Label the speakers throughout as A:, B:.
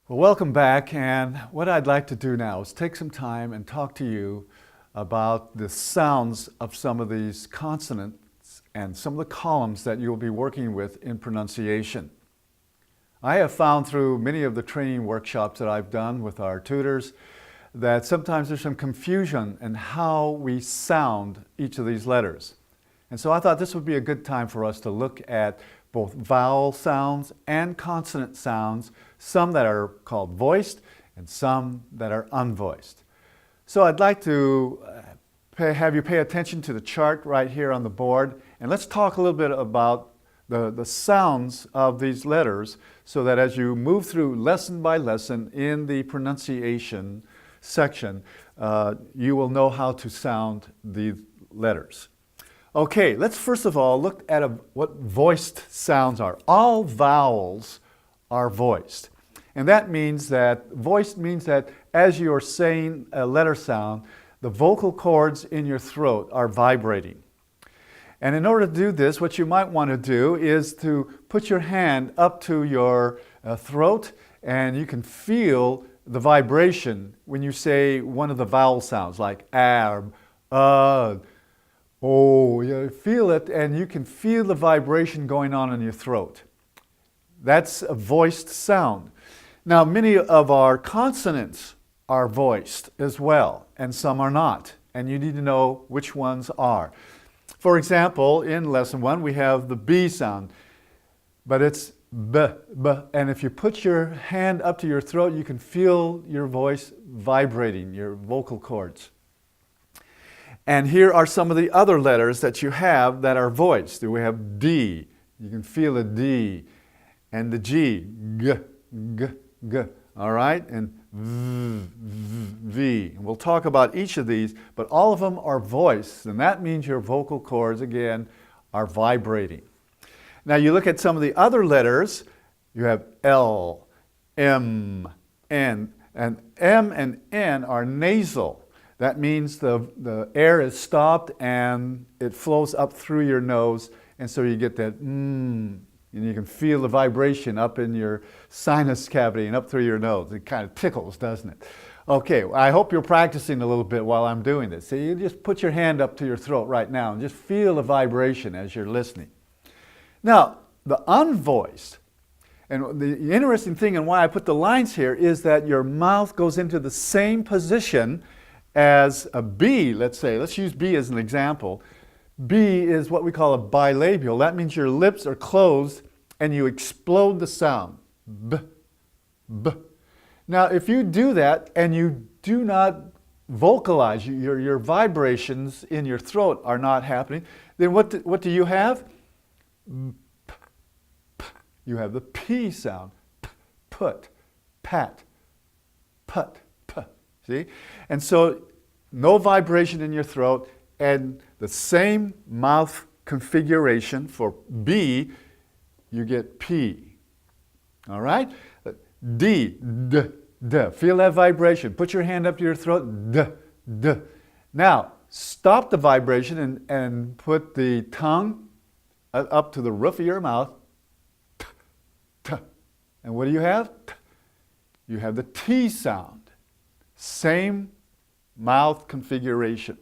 A: Well, welcome back, and what I'd like to do now is take some time and talk to you about the sounds of some of these consonants and some of the columns that you'll be working with in pronunciation. I have found through many of the training workshops that I've done with our tutors that sometimes there's some confusion in how we sound each of these letters. And so I thought this would be a good time for us to look at both vowel sounds and consonant sounds, some that are called voiced and some that are unvoiced. So I'd like to have you pay attention to the chart right here on the board, and let's talk a little bit about the sounds of these letters so that as you move through lesson by lesson in the pronunciation section, you will know how to sound the letters. Okay, let's first of all look at what voiced sounds are. All vowels are voiced. And that means that voiced means that as you're saying a letter sound, the vocal cords in your throat are vibrating. And in order to do this, what you might want to do is to put your hand up to your throat, and you can feel the vibration when you say one of the vowel sounds like ab, oh, you feel it, and you can feel the vibration going on in your throat. That's a voiced sound. Now, many of our consonants are voiced as well, and some are not, and you need to know which ones are. For example, in lesson 1, we have the B sound, but it's b, and if you put your hand up to your throat, you can feel your voice vibrating, your vocal cords. And here are some of the other letters that you have that are voiced. We have D. You can feel the D. And the G. G, G, G. All right? And V, V. And we'll talk about each of these, but all of them are voiced. And that means your vocal cords, again, are vibrating. Now you look at some of the other letters. You have L, M, N. And M and N are nasal. That means the air is stopped and it flows up through your nose, and so you get that and you can feel the vibration up in your sinus cavity and up through your nose. It kind of tickles, doesn't it? Okay, I hope you're practicing a little bit while I'm doing this. So you just put your hand up to your throat right now and just feel the vibration as you're listening. Now, the unvoiced, and the interesting thing and why I put the lines here is that your mouth goes into the same position as a B, let's say. Let's use B as an example. B is what we call a bilabial. That means your lips are closed and you explode the sound. B, B. Now, if you do that and you do not vocalize, your vibrations in your throat are not happening, then what do you have? P, P. You have the P sound. P, put, pat, put. See? And so no vibration in your throat, and the same mouth configuration for B, you get P. All right? D, D, D. Feel that vibration. Put your hand up to your throat. D, D. Now, stop the vibration and put the tongue up to the roof of your mouth. T, T. And what do you have? T. You have the T sound. Same mouth configuration.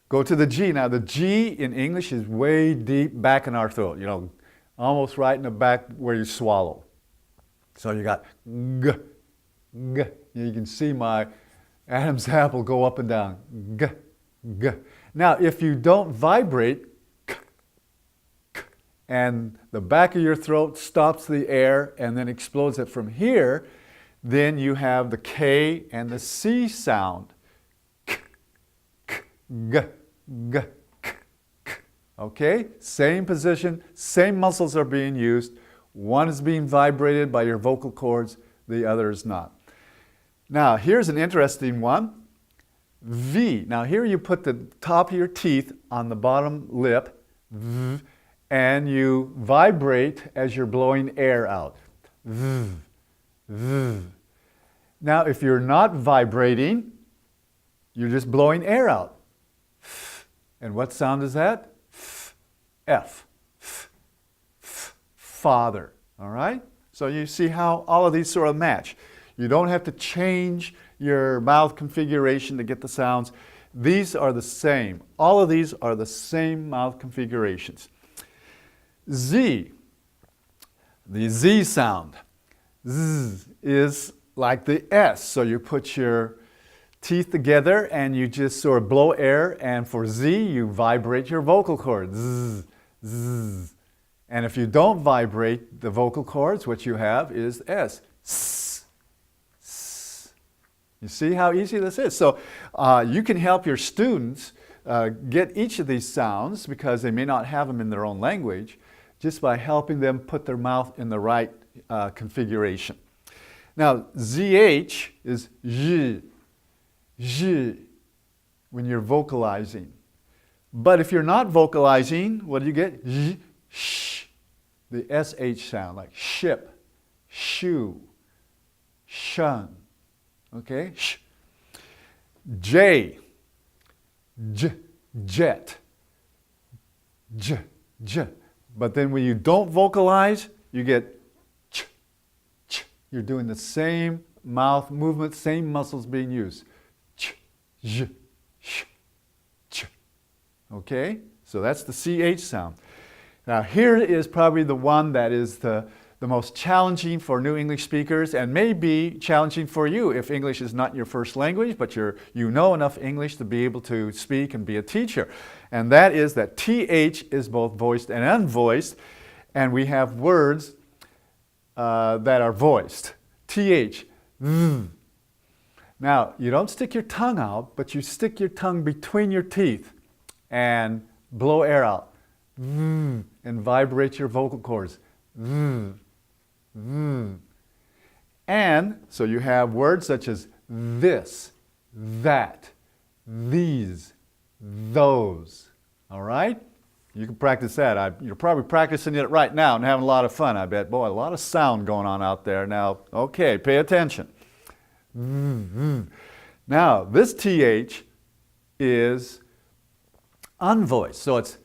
A: Go to the G. Now the G in English is way deep back in our throat, almost right in the back where you swallow. So you got G, G. You can see my Adam's apple go up and down. G, G. Now if you don't vibrate, K, K, and the back of your throat stops the air and then explodes it from here, then you have the K and the C sound. K, K, G, G, K, K. Okay? Same position, same muscles are being used. One is being vibrated by your vocal cords, the other is not. Now, here's an interesting one. V. Now, here you put the top of your teeth on the bottom lip, v, and you vibrate as you're blowing air out. V. V. Now, if you're not vibrating, you're just blowing air out. And what sound is that? F. F. F. Father. All right? So you see how all of these sort of match. You don't have to change your mouth configuration to get the sounds. These are the same. All of these are the same mouth configurations. Z, the Z sound. Z is like the S. So you put your teeth together and you just sort of blow air, and for Z you vibrate your vocal cords. Z, Z. And if you don't vibrate the vocal cords, what you have is S. S, S. You see how easy this is? So you can help your students get each of these sounds, because they may not have them in their own language, just by helping them put their mouth in the right configuration. Now, ZH is zh, zh, when you're vocalizing. But if you're not vocalizing, what do you get? Zh, sh, the SH sound, like ship, shoe, shun. Okay? Sh. J, j, jet, j, j. But then when you don't vocalize, you get ch, ch. You're doing the same mouth movement, same muscles being used. Ch, j, sh, ch. Okay? So that's the CH sound. Now here is probably the one that is the most challenging for new English speakers, and may be challenging for you if English is not your first language, but you know enough English to be able to speak and be a teacher. And that is that TH is both voiced and unvoiced, and we have words that are voiced. TH, th. Now, you don't stick your tongue out, but you stick your tongue between your teeth and blow air out. And vibrate your vocal cords. And so you have words such as this, that, these, those. All right? You can practice that. You're probably practicing it right now and having a lot of fun, I bet. Boy, a lot of sound going on out there. Now, okay, pay attention. Now, this TH is unvoiced. So it's,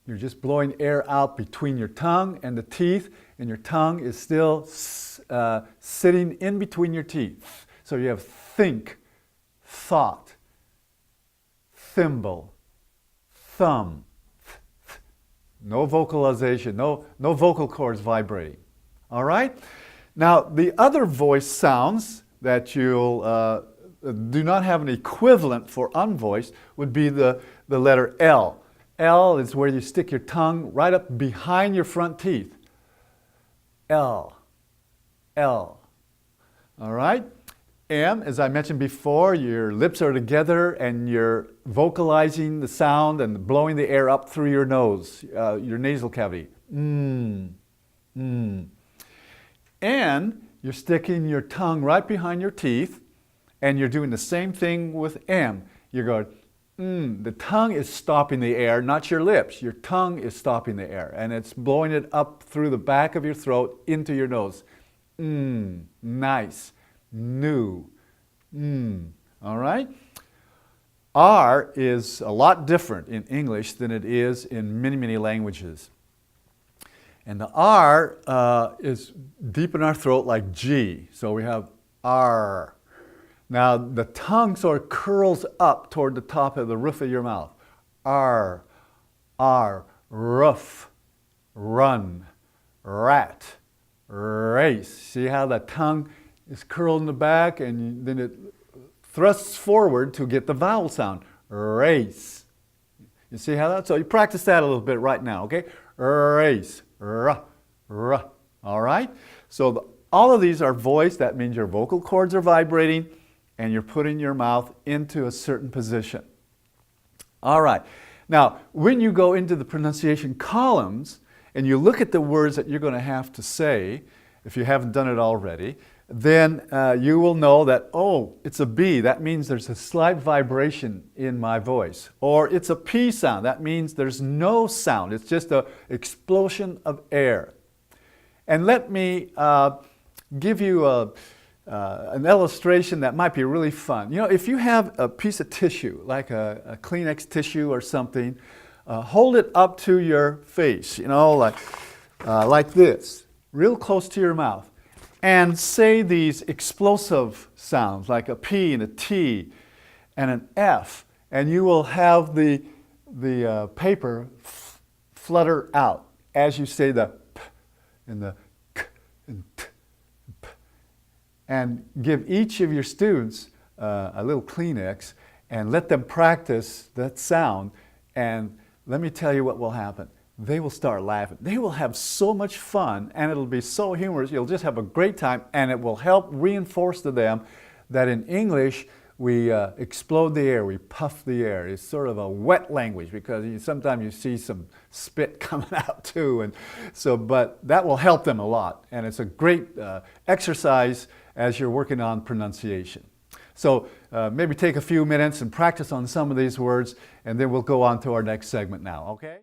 A: you're just blowing air out between your tongue and the teeth, and your tongue is still sitting in between your teeth. So you have think, thought, thimble, thumb. No vocalization, no vocal cords vibrating. All right? Now, the other voice sounds that you'll do not have an equivalent for unvoiced would be the letter L. L is where you stick your tongue right up behind your front teeth. L, L. All right? M, as I mentioned before, your lips are together and you're vocalizing the sound and blowing the air up through your nose, your nasal cavity. And you're sticking your tongue right behind your teeth, and you're doing the same thing with M. You're going, the tongue is stopping the air, not your lips. Your tongue is stopping the air, and it's blowing it up through the back of your throat into your nose. Nice, new, all right? R is a lot different in English than it is in many, many languages. And the R is deep in our throat like G. So we have R. Now the tongue sort of curls up toward the top of the roof of your mouth. R, R, roof, run, rat, race. See how the tongue is curled in the back, and then it thrusts forward to get the vowel sound. Race. You see how that? So you practice that a little bit right now, okay? Race, r, r. All right? So all of these are voiced. That means your vocal cords are vibrating, and you're putting your mouth into a certain position. All right. Now, when you go into the pronunciation columns and you look at the words that you're going to have to say, if you haven't done it already, then you will know that, oh, it's a B. That means there's a slight vibration in my voice. Or it's a P sound. That means there's no sound. It's just an explosion of air. And let me give you an illustration that might be really fun. You know, if you have a piece of tissue, like a Kleenex tissue or something, hold it up to your face, you know, like like this, real close to your mouth, and say these explosive sounds like a P and a T and an F, and you will have the paper flutter out as you say the P and the K and T and P, and give each of your students a little Kleenex and let them practice that sound, and let me tell you what will happen. They will start laughing. They will have so much fun, and it'll be so humorous. You'll just have a great time, and it will help reinforce to them that in English, we explode the air, we puff the air. It's sort of a wet language because sometimes you see some spit coming out too. And so, but that will help them a lot, and it's a great exercise as you're working on pronunciation. So maybe take a few minutes and practice on some of these words, and then we'll go on to our next segment now, okay?